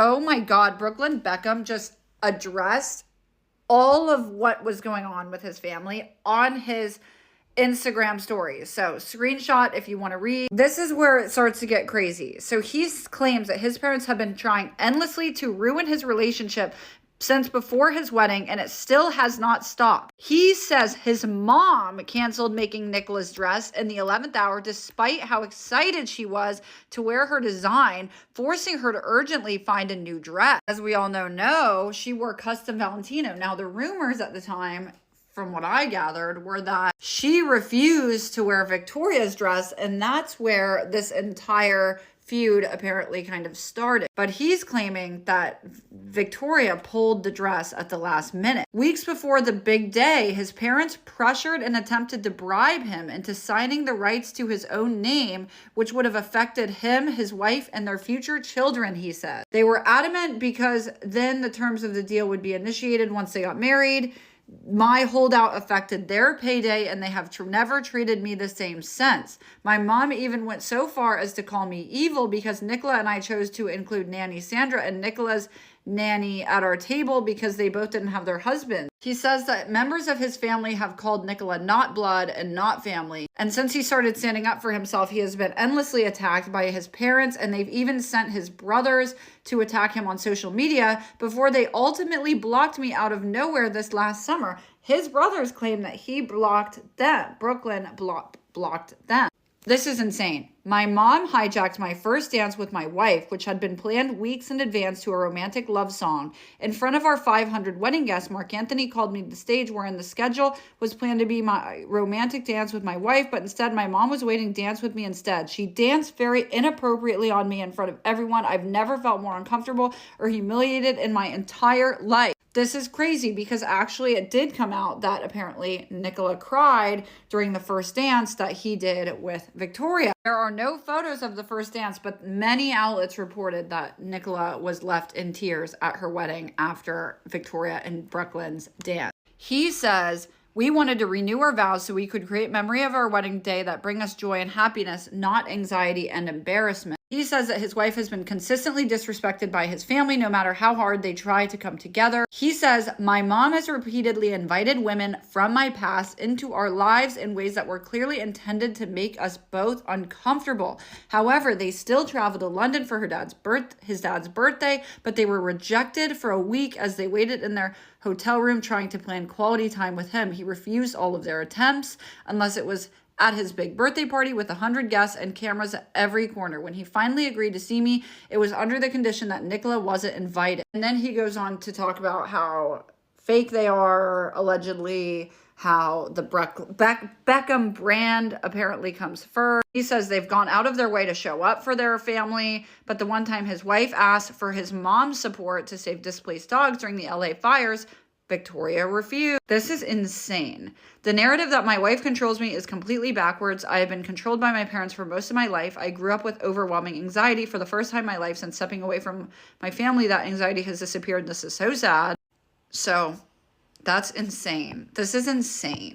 Oh my God, Brooklyn Beckham just addressed all of what was going on with his family on his Instagram stories. So, screenshot if you want to read. This is where it starts to get crazy. So, he claims that his parents have been trying endlessly to ruin his relationship since before his wedding, and it still has not stopped. He says his mom canceled making Nicola's dress in the 11th hour despite how excited she was to wear her design, forcing her to urgently find a new dress. As we all know, she wore custom Valentino. Now, the rumors at the time, from what I gathered, were that she refused to wear Victoria's dress, and that's where this entire feud apparently kind of started. But he's claiming that Victoria pulled the dress at the last minute. Weeks before the big day, his parents pressured and attempted to bribe him into signing the rights to his own name, which would have affected him, his wife, and their future children, he said. They were adamant because then the terms of the deal would be initiated once they got married. My holdout affected their payday, and they have never treated me the same since. My mom even went so far as to call me evil because Nicola and I chose to include nanny Sandra and Nicola's nanny at our table because they both didn't have their husbands. He says that members of his family have called Nicola not blood and not family. And since he started standing up for himself, he has been endlessly attacked by his parents, and they've even sent his brothers to attack him on social media before they ultimately blocked me out of nowhere this last summer. His brothers claim that he blocked them. Brooklyn blocked them. This is insane. My mom hijacked my first dance with my wife, which had been planned weeks in advance to a romantic love song. In front of our 500 wedding guests, Mark Anthony called me to the stage wherein the schedule was planned to be my romantic dance with my wife, but instead my mom was waiting to dance with me instead. She danced very inappropriately on me in front of everyone. I've never felt more uncomfortable or humiliated in my entire life. This is crazy because actually it did come out that apparently Nicola cried during the first dance that he did with Victoria. There are no photos of the first dance, but many outlets reported that Nicola was left in tears at her wedding after Victoria and Brooklyn's dance. He says, we wanted to renew our vows so we could create memory of our wedding day that bring us joy and happiness, not anxiety and embarrassment. He says that his wife has been consistently disrespected by his family, no matter how hard they try to come together. He says, my mom has repeatedly invited women from my past into our lives in ways that were clearly intended to make us both uncomfortable. However, they still traveled to London for his dad's birthday, but they were rejected for a week as they waited in their hotel room trying to plan quality time with him. He refused all of their attempts unless it was at his big birthday party with 100 guests and cameras at every corner. When he finally agreed to see me, it was under the condition that Nicola wasn't invited. And then he goes on to talk about how fake they are, allegedly, how the Beckham brand apparently comes first. He says they've gone out of their way to show up for their family, but the one time his wife asked for his mom's support to save displaced dogs during the LA fires, Victoria refused. This is insane. The narrative that my wife controls me is completely backwards. I have been controlled by my parents for most of my life. I grew up with overwhelming anxiety for the first time in my life since stepping away from my family. That anxiety has disappeared. This is so sad. So that's insane. This is insane.